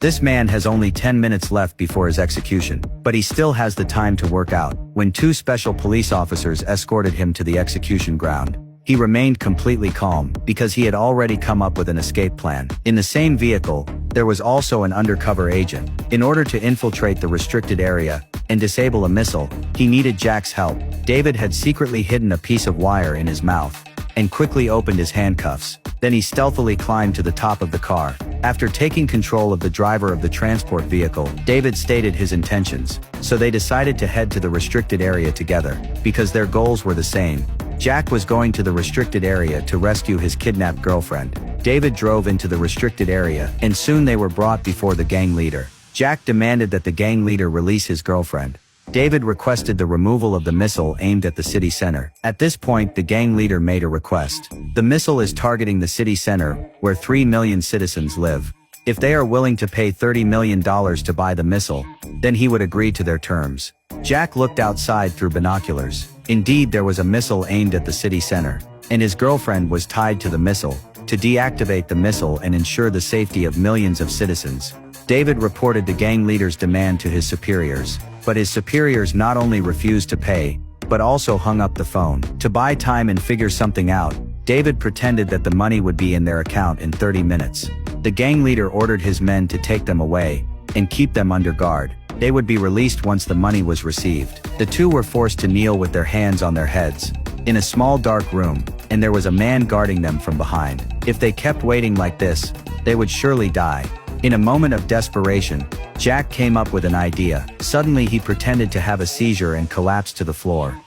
This man has only 10 minutes left before his execution, but he still has the time to work out. When two special police officers escorted him to the execution ground, he remained completely calm, because he had already come up with an escape plan. In the same vehicle, there was also an undercover agent. In order to infiltrate the restricted area and disable a missile, he needed Jack's help. David had secretly hidden a piece of wire in his mouth and quickly opened his handcuffs. Then he stealthily climbed to the top of the car. After taking control of the driver of the transport vehicle, David stated his intentions, so they decided to head to the restricted area together, because their goals were the same. Jack was going to the restricted area to rescue his kidnapped girlfriend. David drove into the restricted area, and soon they were brought before the gang leader. Jack demanded that the gang leader release his girlfriend. David requested the removal of the missile aimed at the city center. At this point, the gang leader made a request. The missile is targeting the city center, where 3 million citizens live. If they are willing to pay $30 million to buy the missile, then he would agree to their terms. Jack looked outside through binoculars. Indeed, there was a missile aimed at the city center, and his girlfriend was tied to the missile. To deactivate the missile and ensure the safety of millions of citizens, David reported the gang leader's demand to his superiors. But his superiors not only refused to pay, but also hung up the phone. To buy time and figure something out, David pretended that the money would be in their account in 30 minutes. The gang leader ordered his men to take them away and keep them under guard. They would be released once the money was received. The two were forced to kneel with their hands on their heads in a small dark room, and there was a man guarding them from behind. If they kept waiting like this, they would surely die. In a moment of desperation, Jack came up with an idea. Suddenly he pretended to have a seizure and collapsed to the floor.